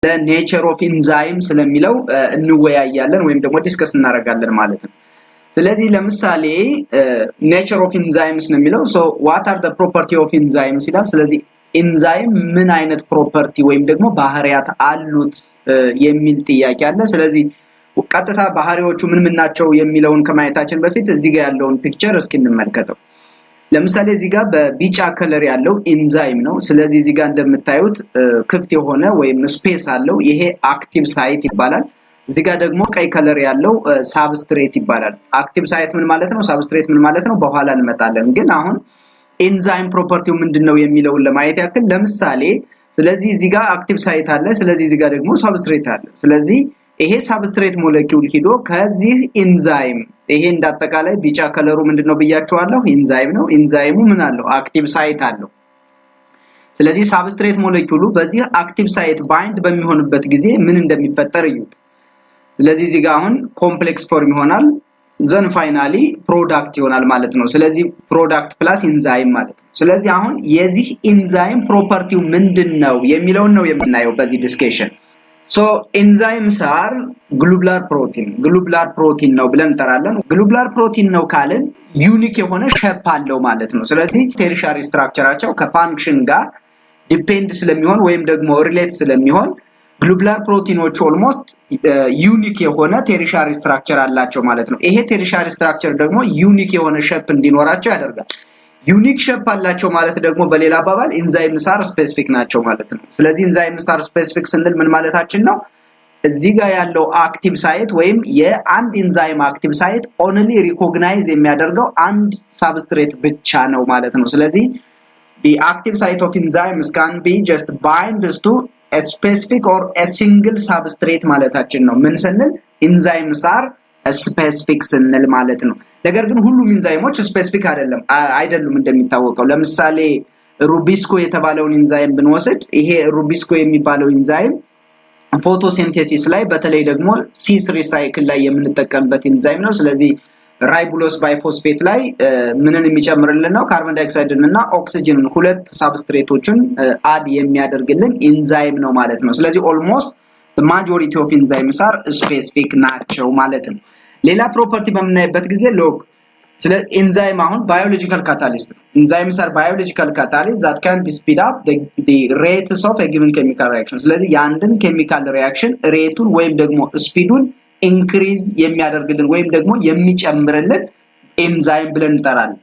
the nature of enzymes ስለሚለው እንወያያለን ወይም ደግሞ ዲስከስ እናደርጋለን ማለት ነው ስለዚህ ለምሳሌ nature of enzymes ነው የሚለው so what are the property of enzymes ይላል ስለዚህ enzyme ምን አይነት ፕሮፐርቲ ወይም ደግሞ ባህሪያት አሉት የሚል ጥያቄ አለ ስለዚህ ቀጥታ ባህሪዎቹ ምን ናቸው የሚለውን ከማየታችን በፊት እዚህ ጋር ያለውን ፒክቸር እስኪ እንመልከተው ለምሳሌ እዚህ ጋር በቢጫ ከለር ያለው ኢንዛይም ነው ስለዚህ እዚህ ጋር እንደምታዩት ክፍት የሆነ ወይም ስፔስ አለው ይሄ አክቲቭ ሳይት ይባላል እዚህ ጋር ደግሞ ቀይ ከለር ያለው ሳብስትሬት ይባላል አክቲቭ ሳይት ምን ማለት ነው ሳብስትሬት ምን ማለት ነው በኋላ እንመጣለን ግን አሁን ኢንዛይም ፕሮፐርቲው ምንድነው የሚለውን ለማየት ያክል ለምሳሌ ስለዚህ እዚህ ጋር አክቲቭ ሳይት አለ ስለዚህ እዚህ ጋር ደግሞ ሳብስትሬት አለ ስለዚህ ይሄ ሳብስትሬት ሞለኪውል ሂዶ ከዚህ ኢንዛይም ይሄ እንዳጠቃላይ ቢጫ ከለሩ ምንድነው ብያችኋለሁ ኢንዛይም ነው ኢንዛይሙ ምን አለው አክቲቭ ሳይት አለው ስለዚህ ሳብስትሬት ሞለኪውሉ በዚህ አክቲቭ ሳይት ባይንድ በሚሆንበት ጊዜ ምን እንደሚፈጠር እዩ ስለዚህ እዚህ ጋር አሁን ኮምፕሌክስ ፎርም ይሆናል ዘን ፋይናሊ ፕሮዳክት ይሆናል ማለት ነው ስለዚህ ፕሮዳክት ፕላስ ኢንዛይም ማለት ነው ስለዚህ አሁን የዚህ ኢንዛይም ፕሮፐርቲው ምንድነው የሚለውን ነው የምናየው በዚህ ዲስከሽን So enzymes are globular protein ነው ብለን እንጠራለን globular protein ነው ካልን ዩኒክ የሆነ ሼፕ አለው ማለት ነው ስለዚህ ቴሪሻሪ ስትራክቸራቸው ከፋንክሽን ጋር ዲፔንድ ስለሚሆን ወይም ደግሞ ሪሌት ስለሚሆን globular proteinoች ኦልሞስት ዩኒክ የሆነ ቴሪሻሪ ስትራክቸር አላቸው ማለት ነው ይሄ ቴሪሻሪ ስትራክቸር ደግሞ ዩኒክ የሆነ ሼፕ እንዲኖራቸው ያደርጋል ዩኒክ ሼፕ አላቸው ማለት ደግሞ በሌላ አባባል ኢንዛይምስ አር ስፔሲፊክ ናቸው ማለት ነው ስለዚህ ኢንዛይምስ አር ስፔሲፊክ ስንል ምን ማለታችን ነው እዚህ ጋር ያለው አክቲቭ ሳይት ወይም የአንድ ኢንዛይም አክቲቭ ሳይት ኦንሊ ሪኮግናይዝ የሚያደርገው አንድ ሳብስትሬት ብቻ ነው ማለት ነው ስለዚህ the active site of enzymes can be just binds to a specific or a single substrate ማለታችን ነው ምን ስንል ኢንዛይምስ አር ስፔሲፊክ ስንል ማለት ነው ነገር ግን ሁሉም ኢንዛይሞች ስፔሲፊክ አይደሉም እንደሚታወቀው ለምሳሌ ሩቢስኮ የተባለውን ኢንዛይም ብንወስድ ይሄ ሩቢስኮ የሚባለው ኢንዛይም ፎቶሲንቴሲስ ላይ በተለይ ደግሞ C3 ሳይክል ላይ የምንጠቀምበት ኢንዛይም ነው ስለዚህ ራይቡሎስ ባይፎስፌት ላይ ምንን የሚጨምርልን ነው ካርቦን ዳይኦክሳይድን እና ኦክሲጅንን ሁለት ሳብስትሬቶችን አድ የሚያደርግልን ኢንዛይም ነው ማለት ነው ስለዚህ ኦልሞስት the majority of enzymes are specific ናቸው ማለት ነው ሌላ ፕሮፐርቲ በመናይበት ጊዜ ሎክ ስለ ኢንዛይም አሁን ባዮሎጂካል ካታሊስት ነው enzymes are biological catalysts that can be speed up the rates of a given chemical reaction ስለዚህ ያንድን ኬሚካል ሪአክሽን ሬቱን ወይም ደግሞ ስፒዱን ኢንክሪዝ የሚያደርግልን ወይም ደግሞ የሚጨምርልን ኤንዛይም ብለን እንጠራለን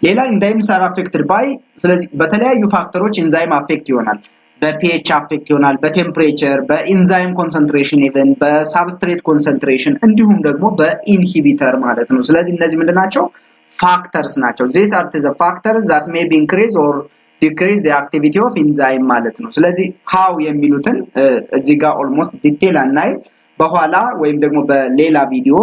ሌላ enzymes are affected by ስለዚህ በተለያዩ ፋክተሮች ኤንዛይም አፌክት ይሆናል በፒኤች አፌክት ይሆናል በቴምፕሬቸር በኢንዛይም ኮንሰንትሬሽን ኢቨን በሳብስትሬት ኮንሰንትሬሽን እንዲሁም ደግሞ በኢንሂቢተር ማለት ነው ስለዚህ እነዚህ ምንድናቸው ፋክተርስ ናቸው these are the factors that may be increase or decrease the activity of enzyme ማለት ነው ስለዚህ how የሚሉትን እዚህ ጋር ኦልሞስት ዲቴል አናይ በኋላ ወይም ደግሞ በሌላ ቪዲዮ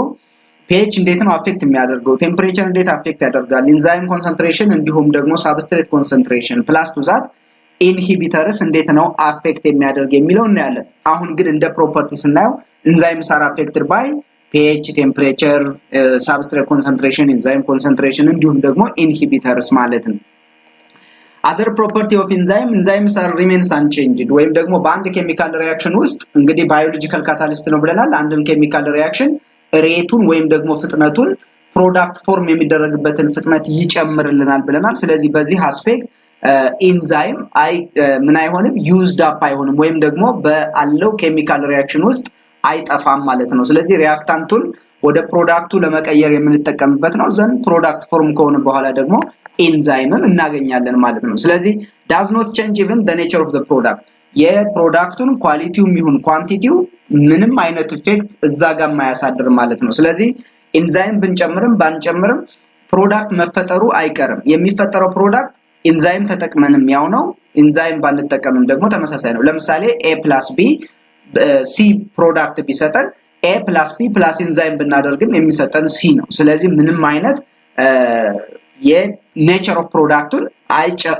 pH እንዴት ነው አፌክት የሚያደርገው ቴምፕሬቸር እንዴት አፌክት ያደርጋል ኢንዛይም ኮንሰንትሬሽን እንዲሁም ደግሞ ሳብስትሬት ኮንሰንትሬሽን ፕላስ ቱ ዛት ኢንሂቢተርስ እንዴት ነው አፌክት የሚያደርግ የሚለው እናያለን አሁን ግን እንደ ፕሮፐርቲ ስናየው enzymes are affected by pH temperature substrate concentration enzyme concentration እንዲሁም ደግሞ inhibitors ማለት ነው other property of enzymes are remains unchanged ወይም ደግሞ በአንድ ኬሚካል ሪአክሽን ውስጥ እንግዲህ ባዮሎጂካል ካታሊስት ነው ብለናል አንድን ኬሚካል ሪአክሽን ሬቱን ወይም ደግሞ ፍጥነቱን ፕሮዳክት ፎርም የሚደረግበትን ፍጥነት ይጨምርልናል ብለናል ስለዚህ በዚህ አስፔክት ኢንዛይም ምን አይሆንም ዩዝድ አፕ አይሆንም ወይም ደግሞ በአለው ኬሚካል ሪአክሽን ውስጥ አይጠፋም ማለት ነው ስለዚህ ሪአክታንቱን ወደ ፕሮዳክቱ ለመቀየር የምንጠቀምበት ነው ዘን ፕሮዳክት ፎርም ከሆነ በኋላ ደግሞ ኢንዛይምን እናገኛለን ማለት ነው ስለዚህ does not change even the nature of the product የፕሮዳክቱን ኳሊቲውም ይሁን ኳንቲቲው ምንም አይነት ኢፌክት እዛ ጋር ማያሳድር ማለት ነው ስለዚህ ኢንዛይም ብንጨምርም ባንጨምርም ፕሮዳክት መፈጠሩ አይቀርም የሚፈጠረው ፕሮዳክት ኢንዛይም ተጠቅመንም ያው ነው ኢንዛይም ባንጠቀምም ደግሞ ተመሳሳይ ነው ለምሳሌ A+B C ፕሮዳክት ቢሰጠን A+B+ ኢንዛይም ብናደርግም የሚሰጠን C ነው ስለዚህ ምንም አይነት የኔቸር ኦፍ ፕሮዳክቱን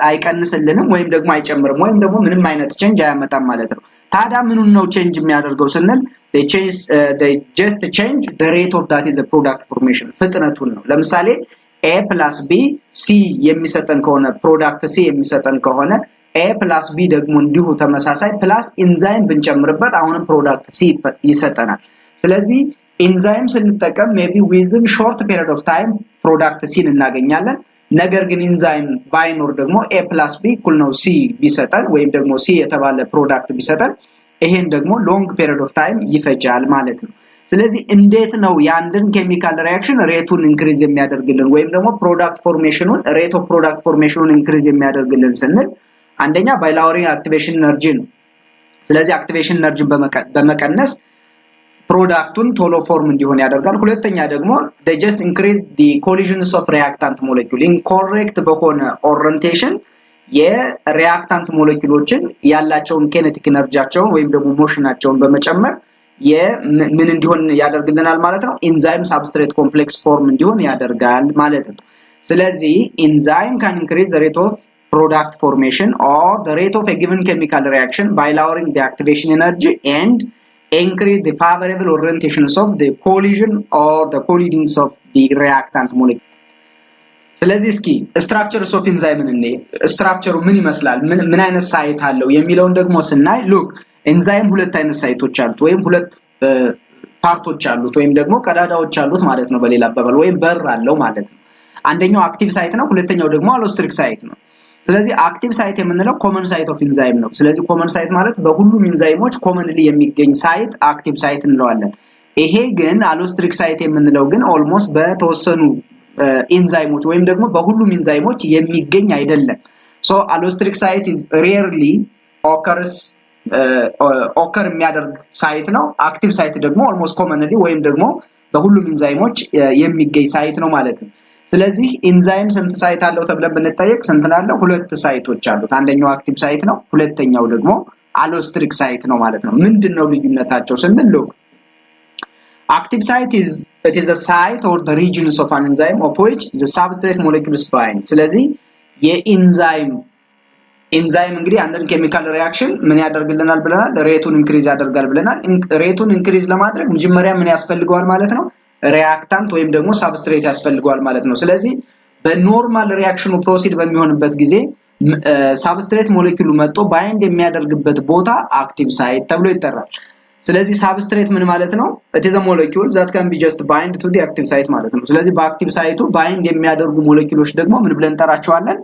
አይቀንስልንም ወይም ደግሞ አይጨምርም ወይም ደግሞ ምንም አይነት ቼንጅ አያመጣም ማለት ነው ታዲያ ምኑን ነው ቼንጅ የሚያደርገው ስንል they just change the rate of that is the product formation ፍጥነቱን ነው ለምሳሌ A plus B C የሚሰጠን ከሆነ ፕሮዳክት C የሚሰጠን ከሆነ A plus B ደግሞ እንዲሁ ተመሳሳይ ፕላስ ኢንዛይም ብንጨምርበት አሁንም ፕሮዳክት C ይሰጠናል ስለዚህ ኢንዛይም ስንጠቀም ሜቢ ዊዝን ሾርት ፔሪድ ኦፍ ታይም ፕሮዳክት C እናገኛለን ነገር ግን ኢንዛይም ባይኖር ደግሞ A plus B እኩል ነው C ቢሰጠን ወይም ደግሞ C የተባለ ፕሮዳክት ቢሰጠን ይሄን ደግሞ ሎንግ ፔሪድ ኦፍ ታይም ይፈጃል ማለት ነው ስለዚህ እንዴት ነው ያንድን ኬሚካል ሪአክሽን ሬቱን ኢንክሪዝ የሚያደርግልን ወይም ደግሞ ፕሮዳክት ፎርሜሽኑን ሬት ኦፍ ፕሮዳክት ፎርሜሽኑን ኢንክሪዝ የሚያደርግልን ስንል አንደኛ ባይ ላውሪንግ አክቲቬሽን ኤነርጂ ነው ስለዚህ አክቲቬሽን ኤነርጂ በመቀነስ ፕሮዳክቱን ቶሎ ፎርም እንዲሆን ያደርጋል ሁለተኛ ደግሞ they just increase the collisions of reactant molecule incorrect በሆነ orientation የሪአክታንት ሞለኪውሎችን ያላቸውን kinetic ኤነርጂያቸውን ወይም ደግሞ ሞሽናቸውን በመጨመር ምን እንዲሆን ያደርግልናል ማለት ነው enzyme substrate complex form እንዲሆን ያደርጋል ማለት ነው ስለዚህ enzyme can increase the rate of product formation or the rate of a given chemical reaction by lowering the activation energy and increase the favorable orientations of the collision or the collidings of the reactant molecule ስለዚህ እስኪ structures of enzyme structure ምን ይመስላል ምን አይነት ሳይት አለው የሚለውን ደግሞ ስናይ look enzyme ሁለት አይነት ሳይቶች አሉት ወይም ሁለት ፓርቶች አሉት ወይም ደግሞ ቀዳዳዎች አሉት ማለት ነው በሌላ አባባል ወይም በር አለው ማለት ነው አንደኛው አክቲቭ ሳይት ነው ሁለተኛው ደግሞ አሎስትሪክ ሳይት ነው ስለዚህ አክቲቭ ሳይት የምንለው ኮመን ሳይት ኦፍ ኢንዛይም ነው ስለዚህ ኮመን ሳይት ማለት በሁሉም ኢንዛይሞች ኮመንሊ የሚገኝ ሳይት አክቲቭ ሳይት እንለዋለን ይሄ ግን አሎስትሪክ ሳይት የምንለው ግን ኦልሞስት በተወሰኑ ኢንዛይሞች ወይም ደግሞ በሁሉም ኢንዛይሞች የሚገኝ አይደለም so allostric site is rarely occur የሚያደርግ ሳይት ነው አክቲቭ ሳይት ደግሞ ኦልሞስት ኮመንሊ ወይም ደግሞ በሁሉም ኢንዛይሞች የሚገኝ ሳይት ነው ማለት ነው ስለዚህ ኢንዛይም ስንት ሳይት አለው ተብለን ብንጠየቅ ስንት አለው ሁለት ሳይቶች አሉት አንደኛው አክቲቭ ሳይት ነው ሁለተኛው ደግሞ አሎስትሪክ ሳይት ነው ማለት ነው ምንድነው ልዩነታቸው ስንል active site it is a site or the regions of an enzyme of which the substrate molecules bind ስለዚህ የኢንዛይም እንግዲህ አንደን ኬሚካል ሪአክሽን ምን ያደርግልናል ብለናል ሬቱን ኢንክሪዝ ያደርጋል ብለናል ሬቱን ኢንክሪዝ ለማድረግ መጀመሪያ ምን ያስፈልገዋል ማለት ነው ሪአክታንት ወይም ደግሞ ሳብስትሬት ያስፈልገዋል ማለት ነው ስለዚህ በኖርማል ሪአክሽኑ ፕሮሲድ በሚሆንበት ጊዜ ሳብስትሬት ሞለኪውሉ መጥቶ ባይንድ የሚያደርግበት ቦታ አክቲቭ ሳይት ተብሎ ይጠራል ስለዚህ ሳብስትሬት ምን ማለት ነው it is a molecule that can be just bind to the active site ማለት ነው ስለዚህ በአክቲቭ ሳይቱ ባይንድ የሚያደርጉ ሞለኪውሎች ደግሞ ምን ብለን እንጠራቸዋለን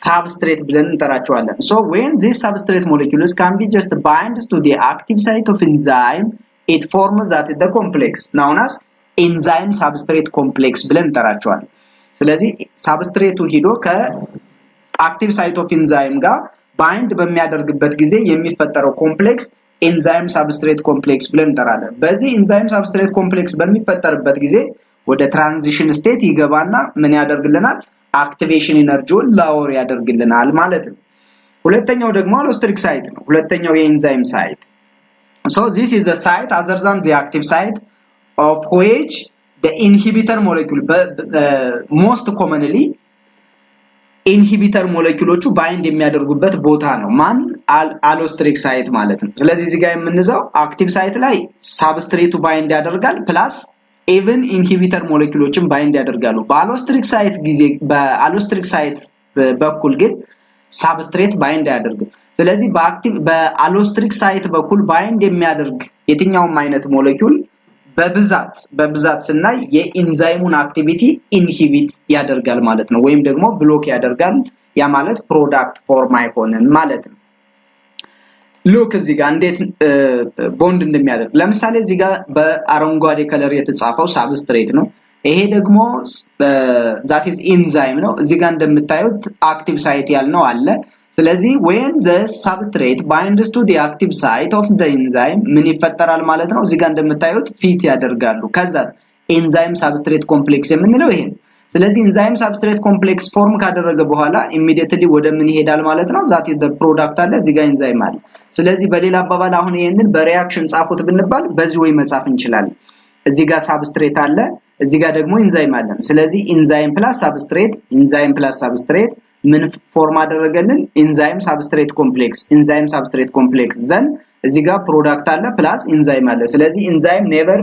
substrate ብለን እንጠራቸዋለን so when these substrate molecules can be just bind to the active site of enzyme it forms that the complex known as enzyme substrate complex ብለን እንጠራቸዋለን ስለዚህ substrate ሂዶ ከአክቲቭ ሳይት ኦፍ ኢንዛይም ጋር ባይንድ በሚያደርግበት ጊዜ የሚፈጠረው ኮምፕሌክስ enzyme substrate complex ብለን እንጠራለን በዚህ enzyme substrate complex በሚፈጠርበት ጊዜ ወደ ትራንዚሽን ስቴት ይገባና ምን ያደርግልናል አክቲቬሽን ኤነርጂውን ላወር ያደርግልናል ማለት ነው ሁለተኛው ደግሞ አሎስትሪክ ሳይት ነው ሁለተኛው የኢንዛይም ሳይት so this is the site other than the active site of which the inhibitor molecule most commonly ኢንሂቢተር ሞለኪውሎቹ ባይንድ የሚያደርጉበት ቦታ ነው ማን አሎስትሪክ ሳይት ማለት ነው ስለዚህ እዚህ ጋር የምንዘው አክቲቭ ሳይት ላይ ሳብስትሬቱ ባይንድ ያደርጋል ፕላስ ኢቭን ኢንሂቢተር ሞለኪውሎችን ባይንድ ያደርጋሉ በአሎስትሪክ ሳይት በኩል ግን ሳብስትሬት ባይንድ ያደርጋል ስለዚህ በአሎስትሪክ ሳይት በኩል ባይንድ የሚያደርግ የትኛውም አይነት ሞለኪውል በብዛት ስናይ የኢንዛይሙን አክቲቪቲ ኢንሂቢት ያደርጋል ማለት ነው ወይም ደግሞ ብሎክ ያደርጋል ያ ማለት ፕሮዳክት ፎርም አይሆንም ማለት ነው ሉክ እዚህ ጋር እንዴት ቦንድ እንደሚያደርግ ለምሳሌ እዚህ ጋር በአረንጓዴ ከለር የተጻፈው ሳብስትሬት ነው ይሄ ደግሞ that is enzyme ነው እዚህ ጋር እንደምታዩት አክቲቭ ሳይት ያልነው አለ ስለዚህ when the substrate binds to the active site of the enzyme ምን ይፈጠራል ማለት ነው እዚህ ጋር እንደምታዩት ፊት ያደርጋሉ ከዛ enzyme substrate complex የምንለው ይሄ ስለዚህ enzyme substrate complex form ካደረገ በኋላ immediately ወደ ምን ይሄዳል ማለት ነው that is the product አለ እዚህ ጋር enzyme አለ ስለዚህ በሌላ አባባል አሁን ይሄንን በሪአክሽን ጻፉት ብንባል በዚህ ወይ መጻፍ እንችላለን እዚህ ጋር substrate አለ እዚህ ጋር ደግሞ enzyme አለ ስለዚህ enzyme plus substrate ምን ፎርም አደረገልን enzyme substrate complex then እዚህ ጋር ፕሮዳክት አለ ፕላስ enzyme አለ ስለዚህ enzyme never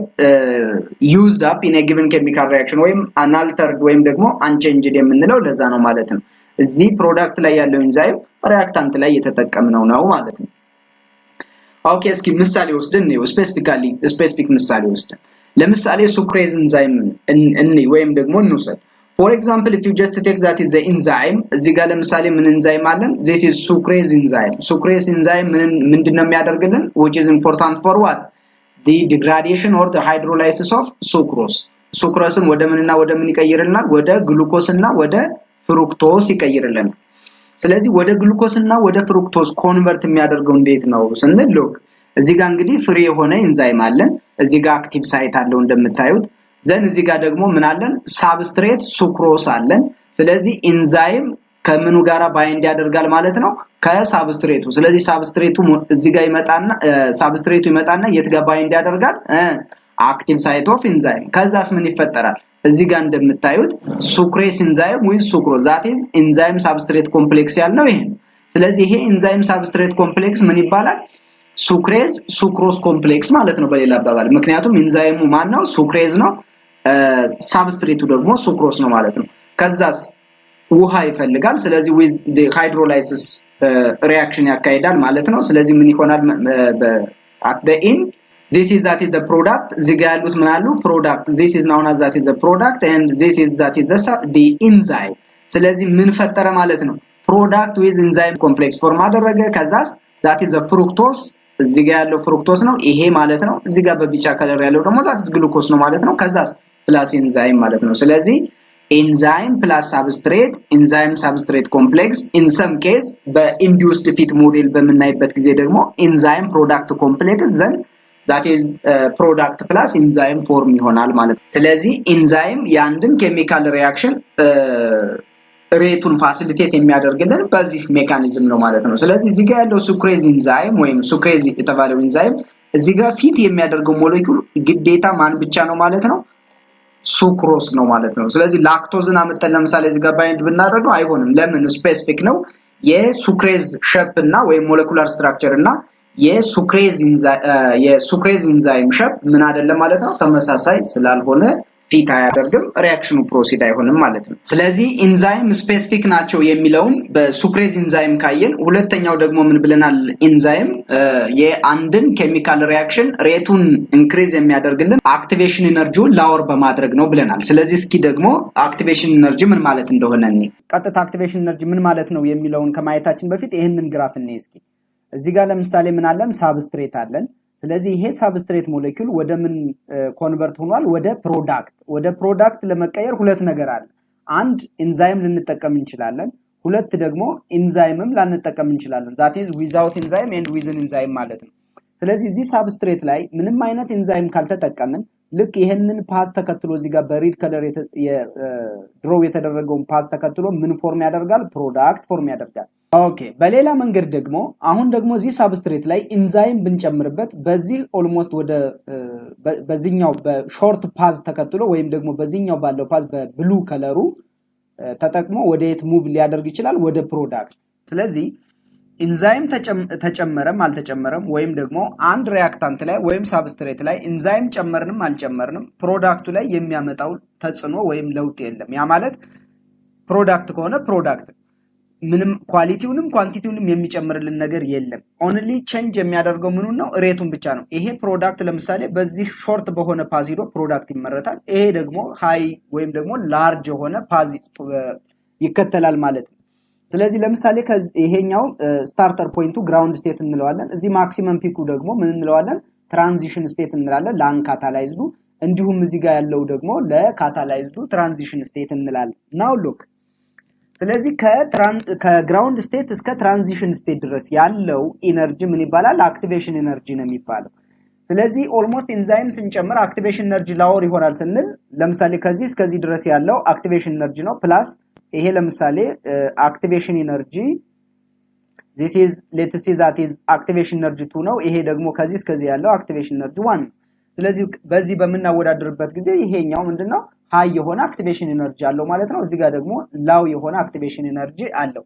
used up in a given chemical reaction ወይም unaltered ወይም ደግሞ unchanged የምንለው ለዛ ነው ማለት ነው እዚህ ፕሮዳክት ላይ ያለው enzyme ሪአክታንት ላይ የተጠቀምነው ነው ማለት ነው ኦኬ እስኪ ምሳሌ ወስደን ነው ስፔሲፊክ ምሳሌ ወስደን ለምሳሌ ሱክሬዝ ኢንዛይም ወይም ደግሞ እንውሰድ for example if you just take that is the enzyme እዚህ ጋር ለምሳሌ ምን ኢንዛይም አለን this is sucrase enzyme ምንድነው የሚያደርግልን which is important for what the degradation or the hydrolysis of sucrose ወደ ምንና ወደ ምን ይቀይርልናል ወደ ግሉኮስ እና ወደ ፍሩክቶስ ይቀይርልናል ስለዚህ ወደ ግሉኮስ እና ወደ ፍሩክቶስ ኮንቨርት የሚያደርገው እንዴት ነው ስንል ሎክ እዚህ ጋር እንግዲህ ፍሪ የሆነ ኢንዛይም አለን እዚህ ጋር አክቲቭ ሳይት አለው እንደምታዩት ዘን እዚህ ጋር ደግሞ ምን አለን ሳብስትሬት ሱክሮስ አለን ስለዚህ ኢንዛይም ከምኑ ጋራ ባይንድ ያደርጋል ማለት ነው ከሳብስትሬቱ ስለዚህ ሳብስትሬቱ እዚህ ጋር ይመጣና ሳብስትሬቱ ይመጣና የት ጋር ባይንድ ያደርጋል active site of enzyme ከዛስ ምን ይፈጠራል እዚህ ጋር እንደምታዩት sucrase enzyme with sucrose that is enzyme substrate complex ያልነው ይሄ ስለዚህ ይሄ enzyme substrate complex ምን ይባላል sucrose complex ማለት ነው በሌላ አባባል ምክንያቱም ኢንዛይሙ ማን ነው sucrase ነው substrate ደግሞ sucrose ነው ማለት ነው ከዛስ ውሃ ይፈልጋል ስለዚህ with the hydrolysis reaction ያካሂዳል ማለት ነው ስለዚህ ምን ይሆናል at the end this is the product እዚህ ጋር ያሉት ምን አሉ product this is known as that is the product and this is the enzyme ስለዚህ ምን ፈጠረ ማለት ነው product with enzyme complex form አደረገ ከዛስ that is the fructose እዚህ ጋር ያለው ፍሩክቶስ ነው ይሄ ማለት ነው እዚህ ጋር በቢጫ ከለር ያለው ደግሞ that is glucose ነው ማለት ነው ከዛስ plus enzyme ማለት ነው ስለዚህ enzyme plus enzyme substrate complex in some case በinduced fit model በመናይበት ጊዜ ደግሞ enzyme product complex then that is product plus enzyme form ይሆናል ማለት ነው ስለዚህ enzyme ያንድን ኬሚካል ሪአክሽን ሬቱን ፋሲሊቴት የሚያደርግልን በዚህ ሜካኒዝም ነው ማለት ነው ስለዚህ እዚህ ጋር ያለው sucrase enzyme ወይም sucrase የተባለው enzyme እዚህ ጋር ፊት የሚያደርገው ሞሌኩል ግዴታ ማን ብቻ ነው ማለት ነው sucrose ነው ማለት ነው ስለዚህ ላክቶዝን አመጣን ለምሳሌ እዚህ ጋር ባይንድ ብናደርገው አይሆንም ለምን ስፔሲፊክ ነው የsucrase ሼፕ እና ወይ ሞሌኩላር ስትራክቸር እና የsucrase enzyme ሼፕ ምን አይደለም ማለት ነው ተመሳሳይ ስላልሆነ ፊት አያደርግም ሪአክሽኑ ፕሮሲድ አይሆንም ማለት ነው ስለዚህ ኢንዛይም ስፔሲፊክ ናቸው የሚለውን በሱክሬዝ ኢንዛይም ካየን ሁለተኛው ደግሞ ምን ብለናል ኢንዛይም የአንድን ኬሚካል ሪአክሽን ሬቱን ኢንክሪዝ የሚያደርግልን አክቲቬሽን ኢነርጂውን ላወር በማድረግ ነው ብለናል ስለዚህ እስኪ ደግሞ አክቲቬሽን ኢነርጂ ምን ማለት እንደሆነ ነው ቀጥታ አክቲቬሽን ኢነርጂ ምን ማለት ነው የሚለውን ከማየታችን በፊት ይሄንን ግራፍ እንይ እስኪ እዚህ ጋር ለምሳሌ ምን አለን ሳብስትሬት አለን ስለዚህ ይሄ ሳብስትሬት ሞሌኩል ወደ ምን ኮንቨርት ሆኗል ወደ ፕሮዳክት ለመቀየር ሁለት ነገር አለ አንድ ኢንዛይም ልንጠቀም እንችላለን ሁለት ደግሞ ኢንዛይምም ላንጠቀም እንችላለን that is without enzyme and with an enzyme ማለት ነው ስለዚህ እዚህ ሳብስትሬት ላይ ምንም አይነት ኢንዛይም ካልተጠቀምን ልክ ይሄንን ፓስ ተከትሎ እዚህ ጋር በሪድ ከለር ድሮው የተደረገውን ፓስ ተከትሎ ምን ፎርም ያደርጋል ፕሮዳክት ፎርም ያደርጋል ኦኬ በሌላ መንገድ ደግሞ አሁን ደግሞ እዚህ ሳብስትሬት ላይ ኢንዛይም ብንጨምርበት በዚህ ኦልሞስት ወደ በዚህኛው በሾርት ፓዝ ተከትሎ ወይም ደግሞ በዚህኛው ባለው ፓዝ በብሉ ከለሩ ተጠቅሞ ወደ የት ሙቭ ሊያደርግ ይችላል ወደ ፕሮዳክት ስለዚህ ኢንዛይም ተጨመረም አልተጨመረም ወይም ደግሞ አንድ ሪአክታንት ላይ ወይም ሳብስትሬት ላይ ኢንዛይም ጨመርንም አልጨመርንም ፕሮዳክቱ ላይ የሚያመጣው ተጽዕኖ ወይም ለውጥ የለም ያ ማለት ፕሮዳክት ከሆነ ፕሮዳክት ምንም ኳሊቲውንም ኳንቲቲውንም የሚጨምርልን ነገር የለም ኦንሊ ቼንጅ የሚያደርገው ምኑን ነው ሬቱን ብቻ ነው ይሄ ፕሮዳክት ለምሳሌ በዚህ ሾርት በሆነ ፓዝ ሄዶ ፕሮዳክት ይመረታል ይሄ ደግሞ ሃይ ወይም ደግሞ ላርጅ የሆነ ፓዝ ይከተላል ማለት ነው ስለዚህ ለምሳሌ ይሄኛው ስታርተር ፖይንቱ ግራውንድ ስቴት እንለዋለን እዚህ ማክሲመም ፒኩ ደግሞ ምን እንለዋለን ትራንዚሽን ስቴት እንላለን ላንካታላይዝዱ እንዲሁም እዚህ ጋር ያለው ደግሞ ለካታላይዝዱ ትራንዚሽን ስቴት እንላለን ናው ሉክ ስለዚህ ከግራውንድ ስቴት እስከ ትራንዚሽን ስቴት ድረስ ያለው ኢነርጂ ምን ይባላል አክቲቬሽን ኢነርጂ ነው የሚባለው ስለዚህ ኦልሞስት ኢንዛይም ስንጨምር አክቲቬሽን ኢነርጂ ላወር ይሆናል ስንል ለምሳሌ ከዚህ እስከዚህ ድረስ ያለው አክቲቬሽን ኢነርጂ ነው ፕላስ ይሄ ለምሳሌ አክቲቬሽን ኢነርጂ this is let's say that is activation energy 2 ነው ይሄ ደግሞ ከዚህ እስከዚህ ያለው activation energy 1 ስለዚህ በዚህ በመናወዳደርበት ጊዜ ይሄኛው ምንድነው ሃይ የሆነ አክቲቬሽን ኢነርጂ አለው ማለት ነው እዚህ ጋር ደግሞ ላው የሆነ አክቲቬሽን ኢነርጂ አለው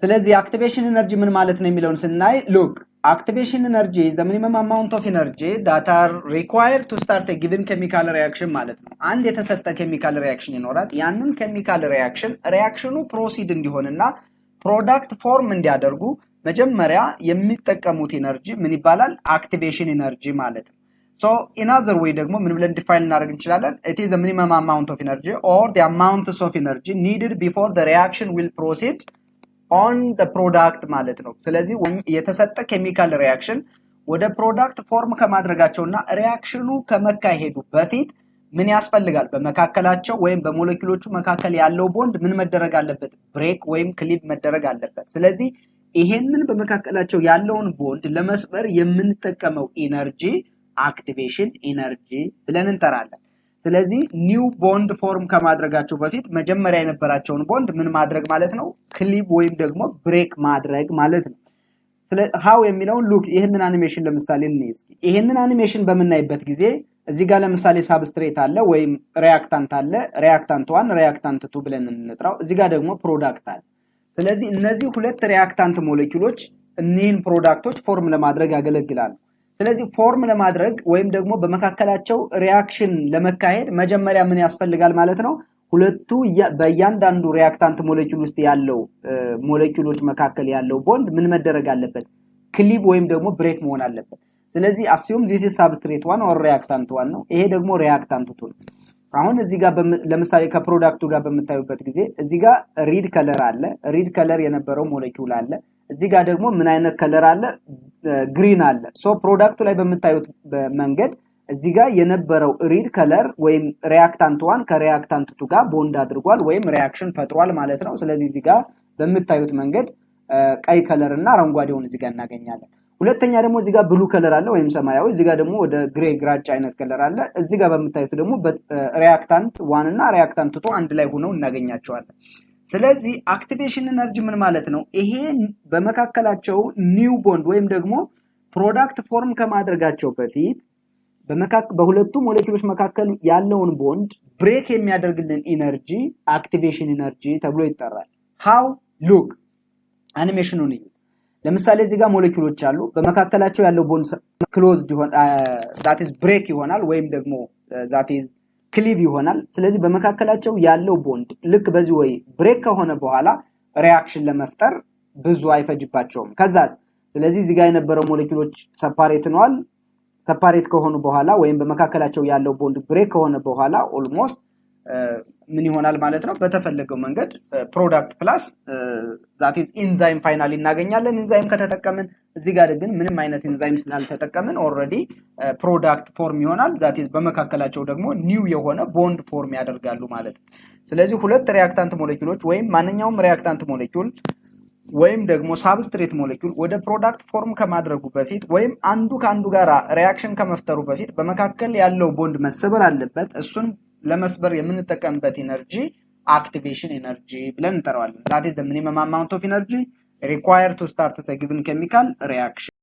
ስለዚህ አክቲቬሽን ኢነርጂ ምን ማለት ነው የሚለውን ስናይ look activation energy is the minimum amount of energy that are required to start a given chemical reaction ማለት ነው አንድ የተሰጠ ኬሚካል ሪአክሽን ይኖራል ያንን ኬሚካል ሪአክሽኑ ፕሮሲድ እንዲሆንና ፕሮዳክት ፎርም እንዲያደርጉ መጀመሪያ የሚጠቀሙት ኢነርጂ ምን ይባላል? አክቲቬሽን ኢነርጂ ማለት ነው። So in other way ደግሞ ምን ብለን ዲፋይን እናደርግ እንችላለን? It is the minimum amount of energy or the amounts of energy needed before the reaction will proceed on the product ማለት ነው። ስለዚህ የተሰጠ ኬሚካል ሪአክሽን ወደ ፕሮዳክት ፎርም ከማድረጋቸውና ሪአክሽኑ ከመካሄዱ በፊት ምን ያስፈልጋል? በመካከላቸው ወይም በሞለኪውሎቹ መካከል ያለው ቦንድ ምን መደረግ አለበት? ብሬክ ወይም ክሊቭ መደረግ አለበት። ስለዚህ ይሄንን በመካከላቸው ያለውን ቦንድ ለመስበር የምንጠቀመው ኢነርጂ አክቲቬሽን ኢነርጂ ብለን እንጠራለን። ስለዚህ ኒው ቦንድ ፎርም ከማድረጋቸው በፊት መጀመሪያ የነበራቸውን ቦንድ ምን ማድረግ ማለት ነው? ክሊቭ ወይም ደግሞ ብሬክ ማድረግ ማለት ነው። ሃው የሚለውን ሉክ ይሄንን አኒሜሽን ለምሳሌ እንይዝ። ይሄንን አኒሜሽን በመናይበት ጊዜ እዚህ ጋር ለምሳሌ ሳብስትሬት አለ ወይም ሪአክታንት አለ። ሪአክታንት 1 ሪአክታንት 2 ብለን እንጥራው። እዚህ ጋር ደግሞ ፕሮዳክት አለ። ስለዚህ እነዚህ ሁለት ሪአክታንት ሞለኪውሎች እነዚህን ፕሮዳክቶች ፎርም ለማድረግ ያገለግላሉ። ስለዚህ ፎርም ለማድረግ ወይም ደግሞ በመካከላቸው ሪአክሽን ለመካሄድ መጀመሪያ ምን ያስፈልጋል ማለት ነው? ሁለቱ በእያንዳንዱ ሪአክታንት ሞለኪውል ውስጥ ያለው ሞለኪውሎች መካከል ያለው ቦንድ ምን መደረግ አለበት? ክሊቭ ወይም ደግሞ ብሬክ መሆን አለበት። ስለዚህ አስዩም ዚስ ኢዝ ሳብስትሬት 1 ኦር ሪአክታንት 1 ነው። ይሄ ደግሞ ሪአክታንት 2 ነው። አሁን እዚህ ጋር ለምሳሌ ከፕሮዳክቱ ጋር በመታዩበት ጊዜ እዚህ ጋር ሪድ ከለር አለ። ሪድ ከለር የነበረው ሞለኪውል አለ። እዚህ ጋር ደግሞ ምን አይነት ከለር አለ? ግሪን አለ። ሶ ፕሮዳክቱ ላይ በመታዩት መንገድ እዚህ ጋር የነበረው ሪድ ከለር ወይም ሪአክታንት 1 ከሪአክታንት 2 ጋር ቦንድ አድርጓል ወይም ሪአክሽን ፈጥሯል ማለት ነው። ስለዚህ እዚህ ጋር በመታዩት መንገድ ቀይ ከለር እና አረንጓዴውን እዚህ ጋር እናገኛለን። ሁለተኛ ደግሞ እዚህ ጋር ብሉ ከለር አለ ወይም ሰማያዊ። እዚህ ጋር ደግሞ ወደ ግሬ ግራጫ አይነት ከለር አለ። እዚህ ጋር በመታዩት ደግሞ ሪአክታንት 1 እና ሪአክታንት 2 አንድ ላይ ሆነው እናገኛቸዋለን። ስለዚህ አክቲቬሽን ኢነርጂ ምን ማለት ነው? ይሄ በመካከላቸው ኒው ቦንድ ወይም ደግሞ ፕሮዳክት ፎርም ከማድረጋቸው በፊት በሁለቱ ሞለኪውሎች መካከል ያለውን ቦንድ ብሬክ የሚያደርግልን ኢነርጂ አክቲቬሽን ኢነርጂ ተብሎ ይጠራል። ሃው ሉክ አኒሜሽኑን እዩ። ለምሳሌ እዚህ ጋር ሞለኪውሎች አሉ። በመካከላቸው ያለው ቦንድ ክሎዝድ ይሆናል that is ብሬክ ይሆናል ወይም ደግሞ that is ክሊቭ ይሆናል። ስለዚህ በመካከላቸው ያለው ቦንድ ልክ በዚህ ወይ ብሬክ ከሆነ በኋላ ሪአክሽን ለመፍጠር ብዙ አይፈጅባቸውም። ከዛስ ስለዚህ እዚህ ጋር የነበረው ሞለኪውሎች ሰፓሬት ሆነዋል። ሰፓሬት ከሆኑ በኋላ ወይም በመካከላቸው ያለው ቦንድ ብሬክ ከሆነ በኋላ ኦልሞስት ምን ይሆናል ማለት ነው? በተፈለገው መንገድ ፕሮዳክት ፕላስ that is ኢንዛይም ፋይናሊ እናገኛለን። ኢንዛይም ከተጠቀምን እዚህ ጋር ግን ምንም አይነት ኢንዛይም ስላልተጠቀምን ኦሬዲ ፕሮዳክት ፎርም ይሆናል። that is በመካከላቸው ደግሞ ኒው የሆነ ቦንድ ፎርም ያደርጋሉ ማለት ነው። ስለዚህ ሁለት ሪአክታንት ሞለኪውሎች ወይም ማንኛውም ሪአክታንት ሞለኪውል ወይም ደግሞ ሳብስትሬት ሞለኪውል ወደ ፕሮዳክት ፎርም ከማድረጉ በፊት ወይም አንዱ ከአንዱ ጋር ሪአክሽን ከመፍጠሩ በፊት በመካከል ያለው ቦንድ መሰበር አለበት። እሱን ለመስበር የምንጠቀምበት ኢነርጂ activation energy ብለን እንጠራዋለን። that is the minimum amount of energy required to start a given chemical reaction